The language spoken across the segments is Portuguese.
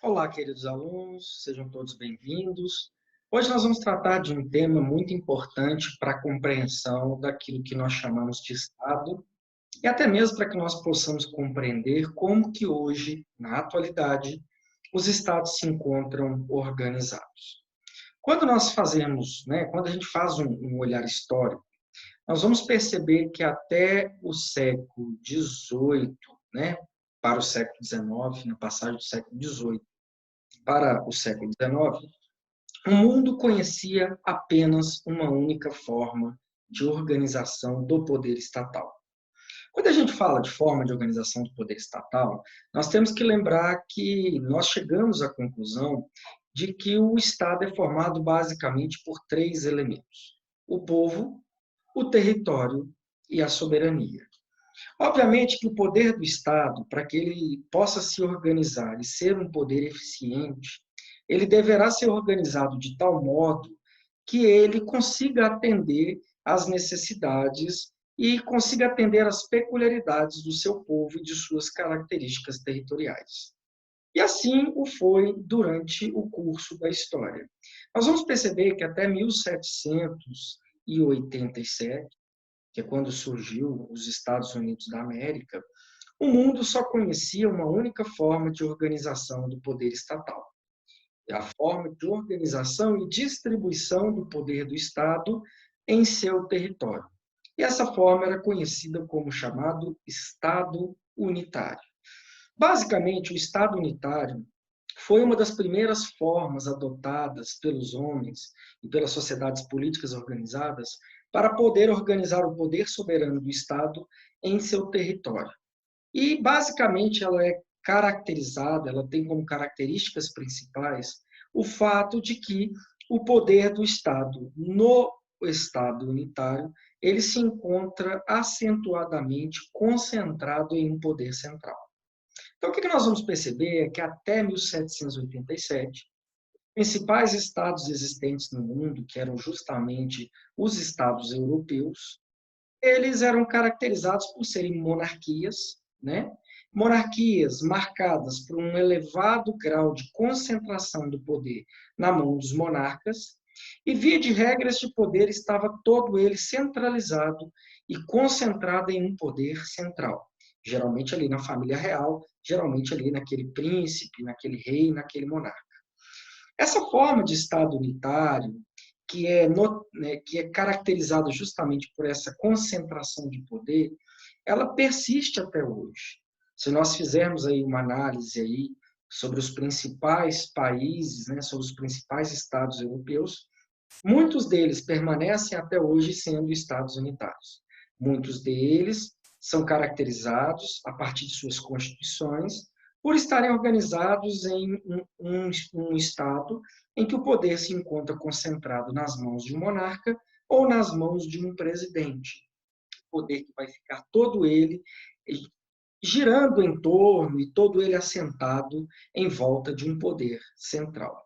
Olá, queridos alunos, sejam todos bem-vindos. Hoje nós vamos tratar de um tema muito importante para a compreensão daquilo que nós chamamos de Estado e até mesmo para que nós possamos compreender como que hoje, na atualidade, os Estados se encontram organizados. Quando nós fazemos, quando a gente faz um olhar histórico, nós vamos perceber que até o século XVIII, para o século XIX, na passagem do século XVIII para o século XIX, o mundo conhecia apenas uma única forma de organização do poder estatal. Quando a gente fala de forma de organização do poder estatal, nós temos que lembrar que nós chegamos à conclusão de que o Estado é formado basicamente por três elementos: o povo, o território e a soberania. Obviamente que o poder do Estado, para que ele possa se organizar e ser um poder eficiente, ele deverá ser organizado de tal modo que ele consiga atender às necessidades e consiga atender às peculiaridades do seu povo e de suas características territoriais. E assim o foi durante o curso da história. Nós vamos perceber que até 1787, que é quando surgiu os Estados Unidos da América, o mundo só conhecia uma única forma de organização do poder estatal. É a forma de organização e distribuição do poder do Estado em seu território. E essa forma era conhecida como chamado Estado unitário. Basicamente, o Estado unitário foi uma das primeiras formas adotadas pelos homens e pelas sociedades políticas organizadas para poder organizar o poder soberano do Estado em seu território. E, basicamente, ela é caracterizada, ela tem como características principais o fato de que o poder do Estado no Estado unitário, ele se encontra acentuadamente concentrado em um poder central. Então, o que nós vamos perceber é que até 1787, principais estados existentes no mundo, que eram justamente os estados europeus, eles eram caracterizados por serem monarquias, monarquias marcadas por um elevado grau de concentração do poder na mão dos monarcas, e via de regra este poder estava todo ele centralizado e concentrado em um poder central, geralmente ali na família real, geralmente ali naquele príncipe, naquele rei, naquele monarca. Essa forma de Estado unitário, que é caracterizada justamente por essa concentração de poder, ela persiste até hoje. Se nós fizermos aí uma análise aí sobre os principais países, sobre os principais estados europeus, muitos deles permanecem até hoje sendo estados unitários. Muitos deles são caracterizados, a partir de suas constituições, por estarem organizados em um Estado em que o poder se encontra concentrado nas mãos de um monarca ou nas mãos de um presidente. O poder que vai ficar todo ele girando em torno e todo ele assentado em volta de um poder central.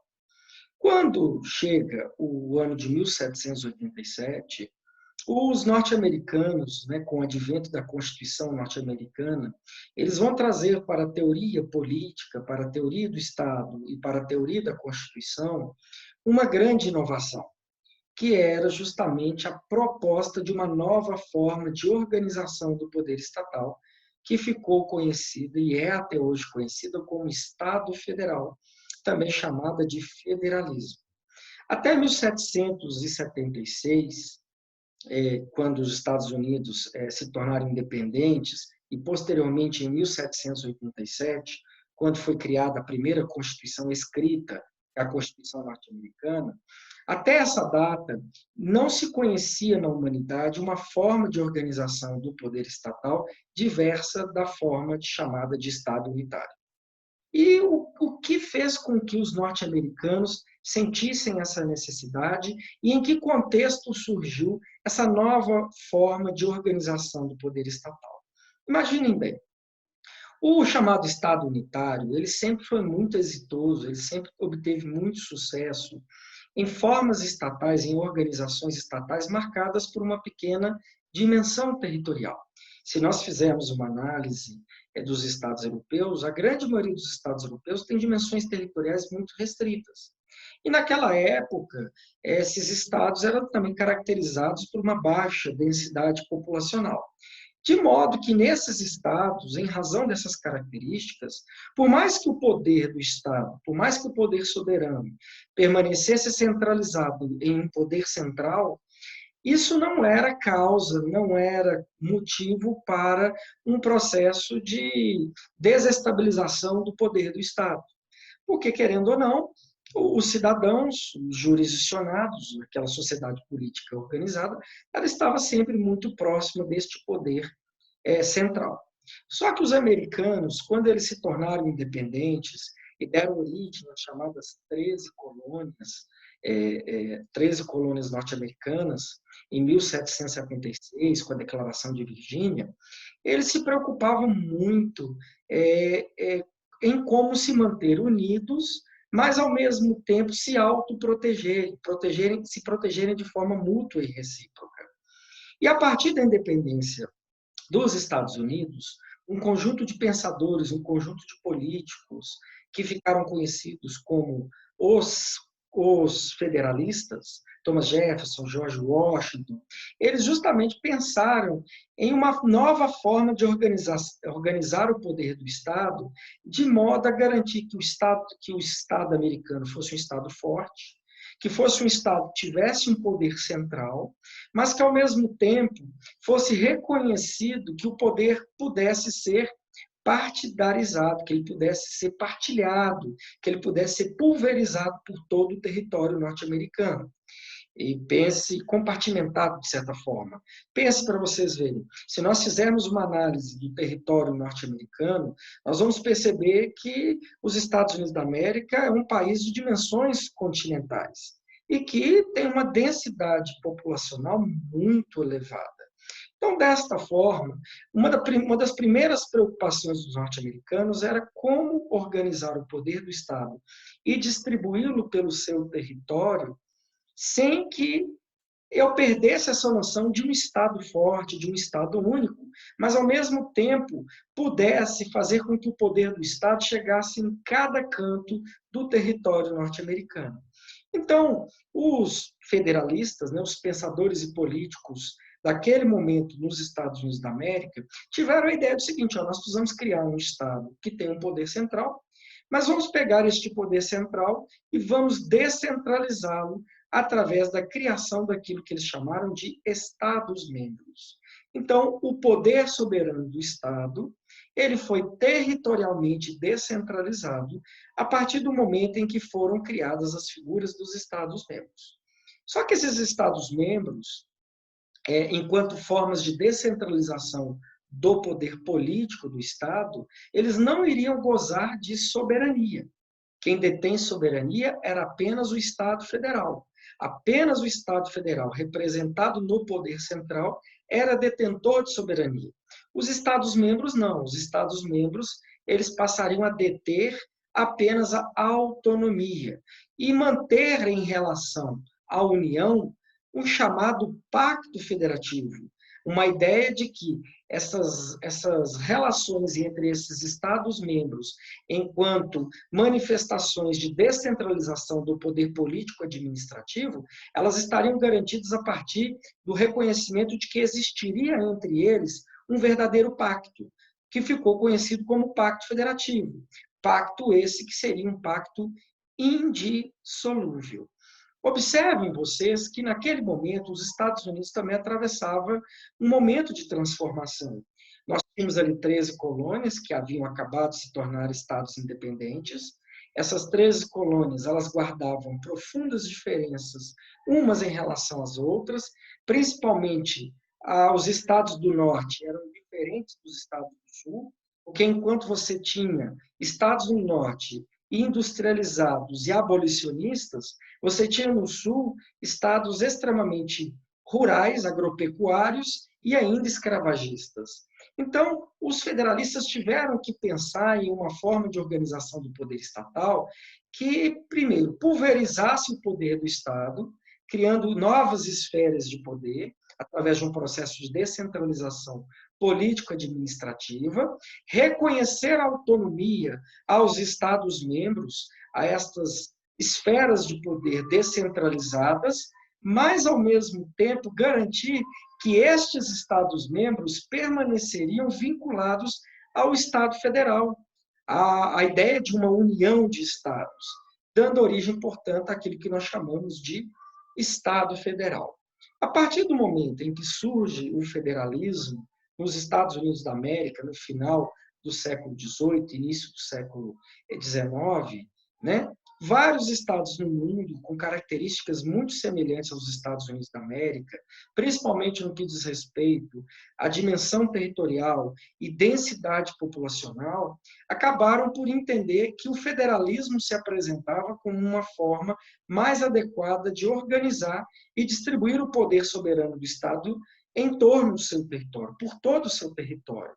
Quando chega o ano de 1787, os norte-americanos, com o advento da Constituição norte-americana, eles vão trazer para a teoria política, para a teoria do Estado e para a teoria da Constituição, uma grande inovação, que era justamente a proposta de uma nova forma de organização do poder estatal, que ficou conhecida e é até hoje conhecida como Estado Federal, também chamada de federalismo. Até 1776, quando os Estados Unidos se tornaram independentes, e posteriormente em 1787, quando foi criada a primeira Constituição escrita, a Constituição norte-americana, até essa data não se conhecia na humanidade uma forma de organização do poder estatal diversa da forma chamada de Estado unitário. E o que fez com que os norte-americanos sentissem essa necessidade e em que contexto surgiu essa nova forma de organização do poder estatal? Imaginem bem, o chamado Estado unitário, ele sempre foi muito exitoso, ele sempre obteve muito sucesso em formas estatais, em organizações estatais marcadas por uma pequena dimensão territorial. Se nós fizermos uma análise dos estados europeus, a grande maioria dos estados europeus tem dimensões territoriais muito restritas. E naquela época, esses estados eram também caracterizados por uma baixa densidade populacional. De modo que nesses estados, em razão dessas características, por mais que o poder do Estado, por mais que o poder soberano permanecesse centralizado em um poder central, isso não era causa, não era motivo para um processo de desestabilização do poder do Estado. Porque, querendo ou não, os cidadãos, os jurisdicionados, aquela sociedade política organizada, ela estava sempre muito próxima deste poder central. Só que os americanos, quando eles se tornaram independentes e deram origem às chamadas 13 colônias, 13 colônias norte-americanas, em 1776, com a Declaração de Virgínia, eles se preocupavam muito em como se manter unidos, mas, ao mesmo tempo, se autoprotegerem, se protegerem de forma mútua e recíproca. E, a partir da independência dos Estados Unidos, um conjunto de pensadores, um conjunto de políticos que ficaram conhecidos como os federalistas, Thomas Jefferson, George Washington, eles justamente pensaram em uma nova forma de organizar o poder do Estado, de modo a garantir que o Estado americano fosse um Estado forte, que fosse um Estado que tivesse um poder central, mas que, ao mesmo tempo, fosse reconhecido que o poder pudesse ser partidarizado, que ele pudesse ser partilhado, que ele pudesse ser pulverizado por todo o território norte-americano. E pense compartimentado, de certa forma. Pense para vocês verem, se nós fizermos uma análise do território norte-americano, nós vamos perceber que os Estados Unidos da América é um país de dimensões continentais e que tem uma densidade populacional muito elevada. Então, desta forma, uma das primeiras preocupações dos norte-americanos era como organizar o poder do Estado e distribuí-lo pelo seu território sem que eu perdesse essa noção de um Estado forte, de um Estado único, mas, ao mesmo tempo, pudesse fazer com que o poder do Estado chegasse em cada canto do território norte-americano. Então, os federalistas, os pensadores e políticos daquele momento nos Estados Unidos da América, tiveram a ideia do seguinte: nós precisamos criar um Estado que tenha um poder central, mas vamos pegar este poder central e vamos descentralizá-lo através da criação daquilo que eles chamaram de Estados-membros. Então, o poder soberano do Estado, ele foi territorialmente descentralizado a partir do momento em que foram criadas as figuras dos Estados-membros. Só que esses Estados-membros, enquanto formas de descentralização do poder político do Estado, eles não iriam gozar de soberania. Quem detém soberania era apenas o Estado Federal. Apenas o Estado Federal, representado no poder central, era detentor de soberania. Os Estados-membros não. Os Estados-membros eles passariam a deter apenas a autonomia e manter em relação à União um chamado pacto federativo, uma ideia de que essas relações entre esses Estados-membros, enquanto manifestações de descentralização do poder político-administrativo, elas estariam garantidas a partir do reconhecimento de que existiria entre eles um verdadeiro pacto, que ficou conhecido como Pacto Federativo. Pacto esse que seria um pacto indissolúvel. Observem vocês que, naquele momento, os Estados Unidos também atravessavam um momento de transformação. Nós tínhamos ali 13 colônias que haviam acabado de se tornar estados independentes. Essas 13 colônias, elas guardavam profundas diferenças, umas em relação às outras, principalmente os estados do norte eram diferentes dos estados do sul, porque enquanto você tinha estados do norte industrializados e abolicionistas, você tinha no sul estados extremamente rurais, agropecuários e ainda escravagistas. Então, os federalistas tiveram que pensar em uma forma de organização do poder estatal que, primeiro, pulverizasse o poder do Estado, criando novas esferas de poder, através de um processo de descentralização político-administrativa, reconhecer a autonomia aos Estados-membros, a estas esferas de poder descentralizadas, mas, ao mesmo tempo, garantir que estes Estados-membros permaneceriam vinculados ao Estado federal, a ideia de uma união de Estados, dando origem, portanto, àquilo que nós chamamos de Estado federal. A partir do momento em que surge o federalismo nos Estados Unidos da América, no final do século XVIII, início do século XIX, né? Vários estados no mundo com características muito semelhantes aos Estados Unidos da América, principalmente no que diz respeito à dimensão territorial e densidade populacional, acabaram por entender que o federalismo se apresentava como uma forma mais adequada de organizar e distribuir o poder soberano do Estado em torno do seu território, por todo o seu território.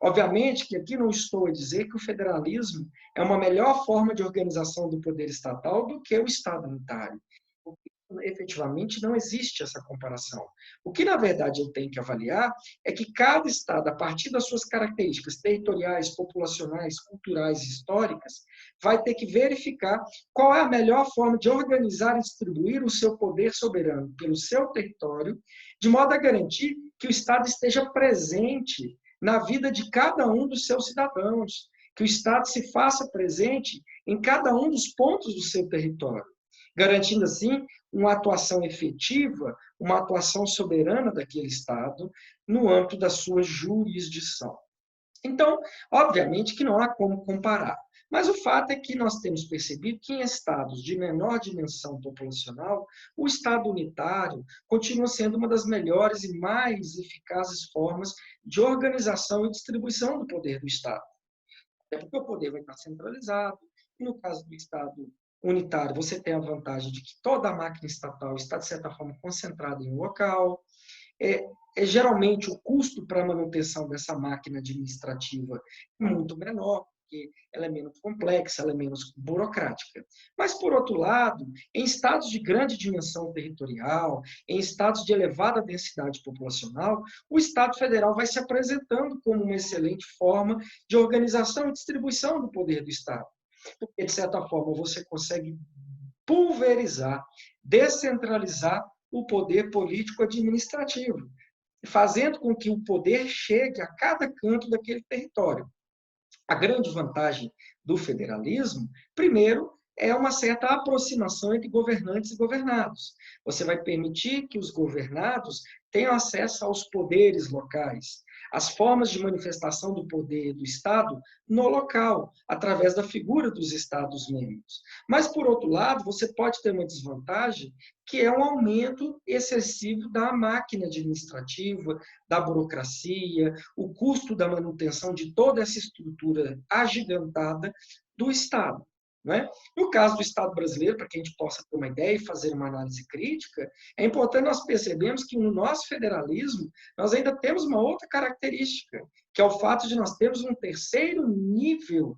Obviamente que aqui não estou a dizer que o federalismo é uma melhor forma de organização do poder estatal do que o Estado unitário. Porque, efetivamente, não existe essa comparação. O que, na verdade, eu tenho que avaliar é que cada Estado, a partir das suas características territoriais, populacionais, culturais e históricas, vai ter que verificar qual é a melhor forma de organizar e distribuir o seu poder soberano pelo seu território, de modo a garantir que o Estado esteja presente na vida de cada um dos seus cidadãos, que o Estado se faça presente em cada um dos pontos do seu território, garantindo, assim, uma atuação efetiva, uma atuação soberana daquele Estado no âmbito da sua jurisdição. Então, obviamente que não há como comparar, mas o fato é que nós temos percebido que em estados de menor dimensão populacional, o Estado unitário continua sendo uma das melhores e mais eficazes formas de organização e distribuição do poder do Estado. Até porque o poder vai estar centralizado, e no caso do Estado unitário, você tem a vantagem de que toda a máquina estatal está, de certa forma, concentrada em um local. Geralmente, o custo para a manutenção dessa máquina administrativa é muito menor, porque ela é menos complexa, ela é menos burocrática. Mas, por outro lado, em estados de grande dimensão territorial, em estados de elevada densidade populacional, o Estado federal vai se apresentando como uma excelente forma de organização e distribuição do poder do Estado. Porque, de certa forma, você consegue pulverizar, descentralizar o poder político-administrativo, fazendo com que o poder chegue a cada canto daquele território. A grande vantagem do federalismo, primeiro, é uma certa aproximação entre governantes e governados. Você vai permitir que os governados tenham acesso aos poderes locais, às formas de manifestação do poder do Estado no local, através da figura dos Estados-membros. Mas, por outro lado, você pode ter uma desvantagem, que é um aumento excessivo da máquina administrativa, da burocracia, o custo da manutenção de toda essa estrutura agigantada do Estado. Né? No caso do Estado brasileiro, para que a gente possa ter uma ideia e fazer uma análise crítica, é importante nós percebermos que no nosso federalismo nós ainda temos uma outra característica, que é o fato de nós termos um terceiro nível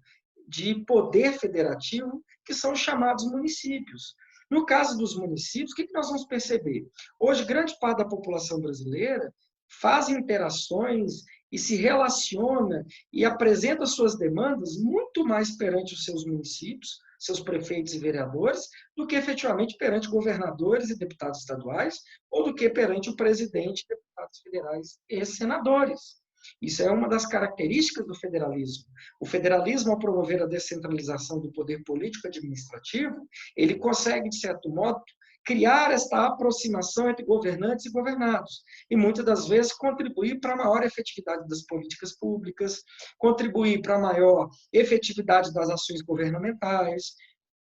de poder federativo, que são os chamados municípios. No caso dos municípios, o que nós vamos perceber? Hoje, grande parte da população brasileira faz interações e se relaciona e apresenta suas demandas muito mais perante os seus municípios, seus prefeitos e vereadores, do que efetivamente perante governadores e deputados estaduais, ou do que perante o presidente, deputados federais e senadores. Isso é uma das características do federalismo. O federalismo, ao promover a descentralização do poder político-administrativo, ele consegue, de certo modo, criar esta aproximação entre governantes e governados, e muitas das vezes contribuir para a maior efetividade das políticas públicas, contribuir para a maior efetividade das ações governamentais,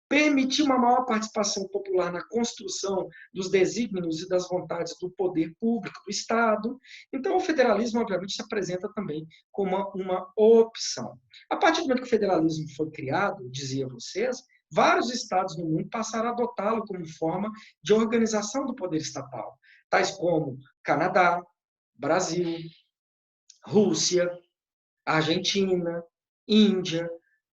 permitir uma maior participação popular na construção dos desígnios e das vontades do poder público do Estado. Então, o federalismo, obviamente, se apresenta também como uma opção. A partir do momento que o federalismo foi criado, dizia vocês, vários estados no mundo passaram a adotá-lo como forma de organização do poder estatal, tais como Canadá, Brasil, Rússia, Argentina, Índia,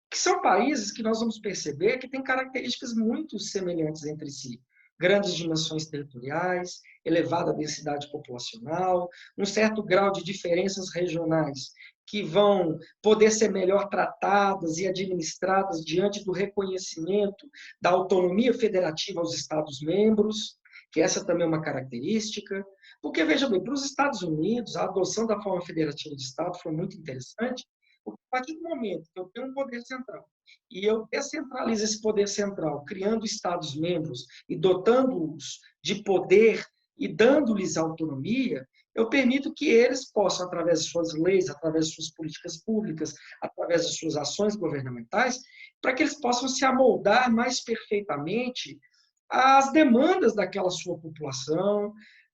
que são países que nós vamos perceber que têm características muito semelhantes entre si. grandes dimensões territoriais, elevada densidade populacional, um certo grau de diferenças regionais que vão poder ser melhor tratadas e administradas diante do reconhecimento da autonomia federativa aos Estados-membros, que essa também é uma característica. Porque, veja bem, para os Estados Unidos, a adoção da forma federativa de Estado foi muito interessante, porque a partir do momento que eu tenho um poder central e eu descentralizo esse poder central, criando Estados-membros e dotando-os de poder e dando-lhes autonomia, eu permito que eles possam, através de suas leis, através de suas políticas públicas, através de suas ações governamentais, para que eles possam se amoldar mais perfeitamente às demandas daquela sua população,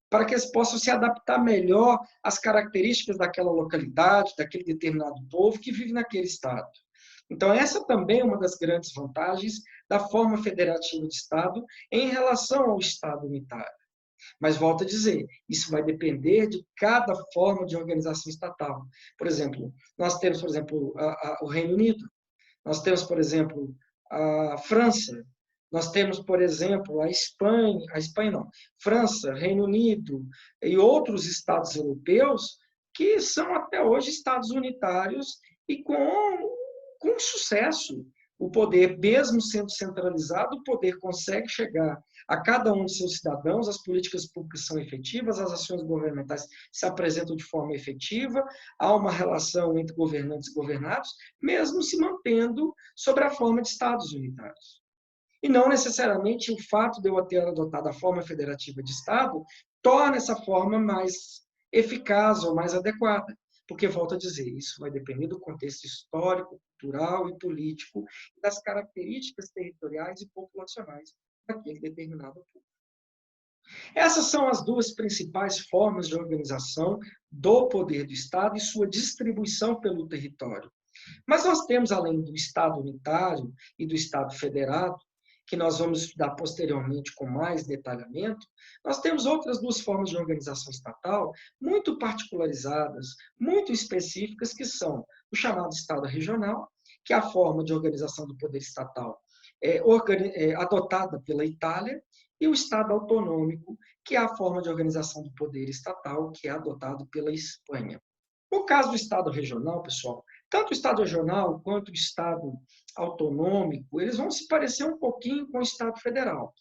para que eles possam se adaptar melhor às características daquela localidade, daquele determinado povo que vive naquele estado. Então, essa também é uma das grandes vantagens da forma federativa de Estado em relação ao Estado unitário. Mas, volto a dizer, isso vai depender de cada forma de organização estatal. Por exemplo, nós temos, por exemplo, o Reino Unido, nós temos, por exemplo, a França, nós temos, por exemplo, a Espanha não, França, Reino Unido e outros estados europeus que são até hoje estados unitários e com sucesso. O poder, mesmo sendo centralizado, o poder consegue chegar a cada um de seus cidadãos, as políticas públicas são efetivas, as ações governamentais se apresentam de forma efetiva, há uma relação entre governantes e governados, mesmo se mantendo sobre a forma de estados unitários. E não necessariamente o fato de eu ter adotado a forma federativa de Estado torna essa forma mais eficaz ou mais adequada. Porque, volto a dizer, isso vai depender do contexto histórico, cultural e político, e das características territoriais e populacionais daquele determinado povo. Essas são as duas principais formas de organização do poder do Estado e sua distribuição pelo território. Mas nós temos, além do Estado unitário e do Estado federado, que nós vamos estudar posteriormente com mais detalhamento, nós temos outras duas formas de organização estatal muito particularizadas, muito específicas, que são o chamado Estado regional, que é a forma de organização do poder estatal adotada pela Itália, e o Estado autonômico, que é a forma de organização do poder estatal, que é adotado pela Espanha. No caso do Estado regional, pessoal, tanto o Estado regional quanto o Estado autonômico, eles vão se parecer um pouquinho com o Estado federal.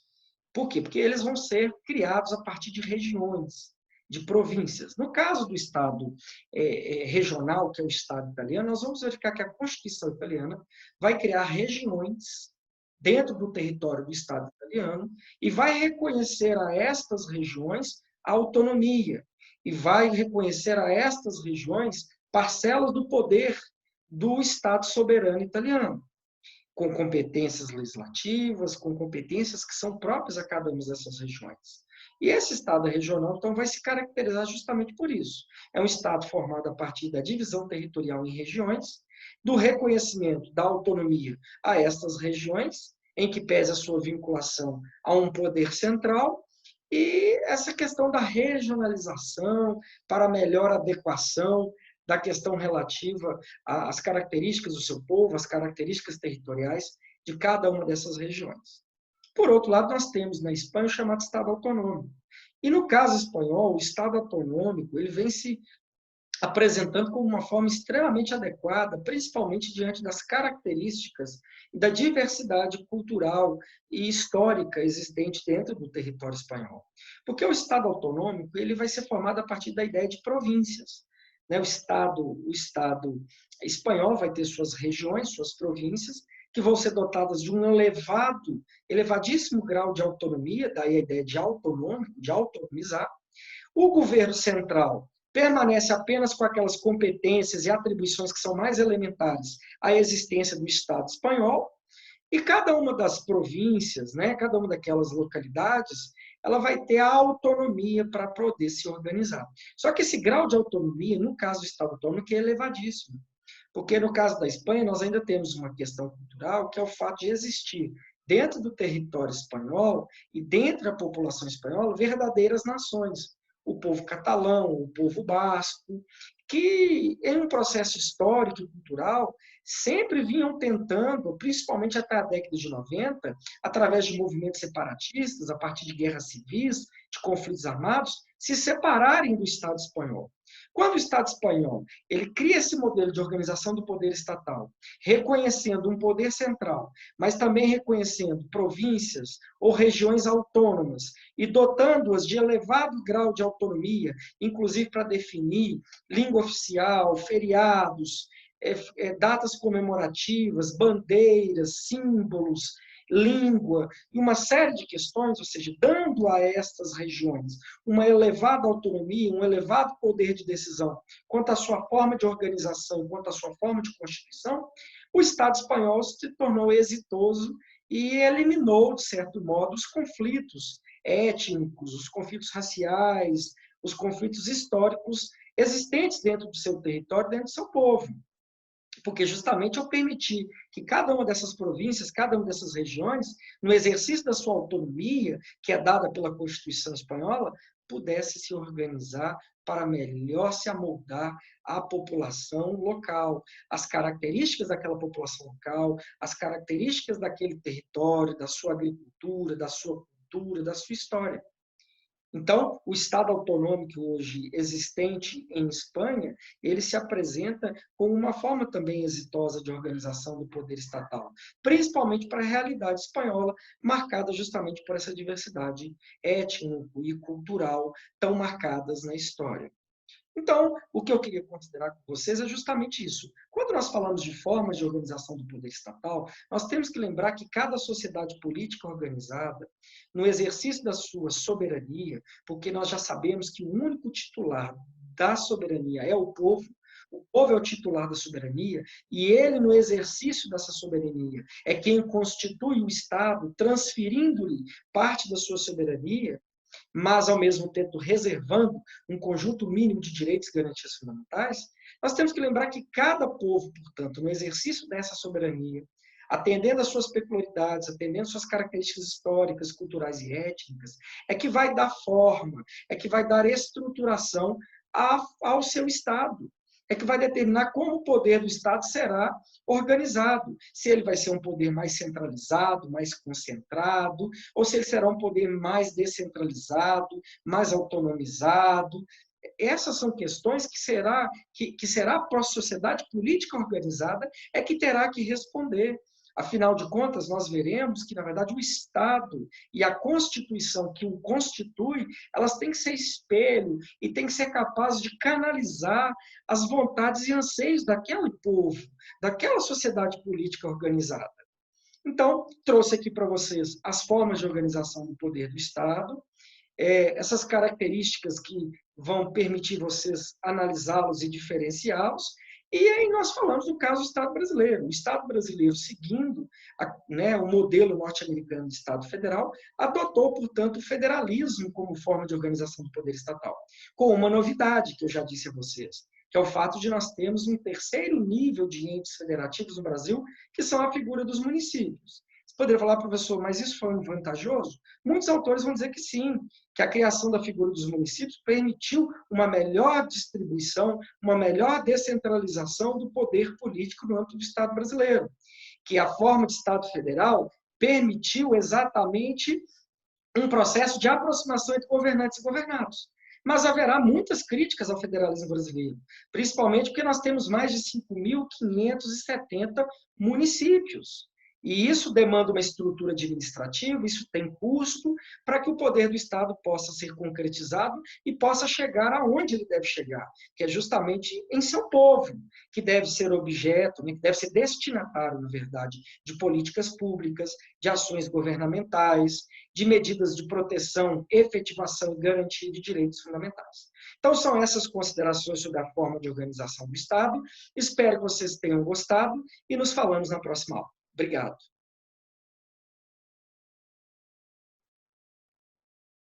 Por quê? Porque eles vão ser criados a partir de regiões, de províncias. No caso do Estado regional, que é o Estado italiano, nós vamos verificar que a Constituição italiana vai criar regiões dentro do território do Estado italiano e vai reconhecer a estas regiões a autonomia e vai reconhecer a estas regiões parcelas do poder do Estado soberano italiano, com competências legislativas, com competências que são próprias a cada uma dessas regiões. E esse Estado regional, então, vai se caracterizar justamente por isso. É um Estado formado a partir da divisão territorial em regiões, do reconhecimento da autonomia a estas regiões, em que pese a sua vinculação a um poder central, e essa questão da regionalização para melhor adequação da questão relativa às características do seu povo, às características territoriais de cada uma dessas regiões. Por outro lado, nós temos na Espanha o chamado Estado autonômico. E no caso espanhol, o Estado autonômico ele vem se apresentando como uma forma extremamente adequada, principalmente diante das características e da diversidade cultural e histórica existente dentro do território espanhol. Porque o Estado autonômico ele vai ser formado a partir da ideia de províncias. O Estado espanhol vai ter suas regiões, suas províncias, que vão ser dotadas de um elevadíssimo grau de autonomia, daí a ideia de autonômico, de autonomizar. O governo central permanece apenas com aquelas competências e atribuições que são mais elementares à existência do Estado espanhol, e cada uma das províncias, cada uma daquelas localidades, ela vai ter a autonomia para poder se organizar. Só que esse grau de autonomia, no caso do Estado autônomo, é elevadíssimo. Porque no caso da Espanha, nós ainda temos uma questão cultural, que é o fato de existir, dentro do território espanhol e dentro da população espanhola, verdadeiras nações. O povo catalão, o povo basco, que, em um processo histórico e cultural, sempre vinham tentando, principalmente até a década de 90, através de movimentos separatistas, a partir de guerras civis, de conflitos armados, se separarem do Estado espanhol. Quando o Estado espanhol ele cria esse modelo de organização do poder estatal, reconhecendo um poder central, mas também reconhecendo províncias ou regiões autônomas e dotando-as de elevado grau de autonomia, inclusive para definir língua oficial, feriados, datas comemorativas, bandeiras, símbolos, língua e uma série de questões, ou seja, dando a estas regiões uma elevada autonomia, um elevado poder de decisão quanto à sua forma de organização, quanto à sua forma de constituição, o Estado espanhol se tornou exitoso e eliminou, de certo modo, os conflitos étnicos, os conflitos raciais, os conflitos históricos existentes dentro do seu território, dentro do seu povo. Porque justamente eu permiti que cada uma dessas províncias, cada uma dessas regiões, no exercício da sua autonomia, que é dada pela Constituição Espanhola, pudesse se organizar para melhor se amoldar à população local, às características daquela população local, às características daquele território, da sua agricultura, da sua cultura, da sua história. Então, o Estado autonômico hoje existente em Espanha, ele se apresenta como uma forma também exitosa de organização do poder estatal, principalmente para a realidade espanhola, marcada justamente por essa diversidade étnica e cultural tão marcadas na história. Então, o que eu queria considerar com vocês é justamente isso. Quando nós falamos de formas de organização do poder estatal, nós temos que lembrar que cada sociedade política organizada, no exercício da sua soberania, porque nós já sabemos que o único titular da soberania é o povo é o titular da soberania, e ele, no exercício dessa soberania, é quem constitui o Estado, transferindo-lhe parte da sua soberania, mas, ao mesmo tempo, reservando um conjunto mínimo de direitos e garantias fundamentais, nós temos que lembrar que cada povo, portanto, no exercício dessa soberania, atendendo às suas peculiaridades, atendendo às suas características históricas, culturais e étnicas, é que vai dar forma, é que vai dar estruturação ao seu Estado, é que vai determinar como o poder do Estado será organizado. Se ele vai ser um poder mais centralizado, mais concentrado, ou se ele será um poder mais descentralizado, mais autonomizado. Essas são questões que será a própria sociedade política organizada é que terá que responder. Afinal de contas, nós veremos que, na verdade, o Estado e a Constituição que o constitui, elas têm que ser espelho e têm que ser capazes de canalizar as vontades e anseios daquele povo, daquela sociedade política organizada. Então, trouxe aqui para vocês as formas de organização do poder do Estado, essas características que vão permitir vocês analisá-los e diferenciá-los. E aí nós falamos do caso do Estado brasileiro. O Estado brasileiro, seguindo o modelo norte-americano de Estado federal, adotou, portanto, o federalismo como forma de organização do poder estatal, com uma novidade que eu já disse a vocês, que é o fato de nós termos um terceiro nível de entes federativos no Brasil, que são a figura dos municípios. Você poderia falar, professor, mas isso foi vantajoso? Muitos autores vão dizer que sim, que a criação da figura dos municípios permitiu uma melhor distribuição, uma melhor descentralização do poder político no âmbito do Estado brasileiro, que a forma de Estado federal permitiu exatamente um processo de aproximação entre governantes e governados. Mas haverá muitas críticas ao federalismo brasileiro, principalmente porque nós temos mais de 5.570 municípios. E isso demanda uma estrutura administrativa, isso tem custo para que o poder do Estado possa ser concretizado e possa chegar aonde ele deve chegar, que é justamente em seu povo, que deve ser objeto, que deve ser destinatário, na verdade, de políticas públicas, de ações governamentais, de medidas de proteção, efetivação e garantia de direitos fundamentais. Então, são essas considerações sobre a forma de organização do Estado. Espero que vocês tenham gostado e nos falamos na próxima aula. Obrigado.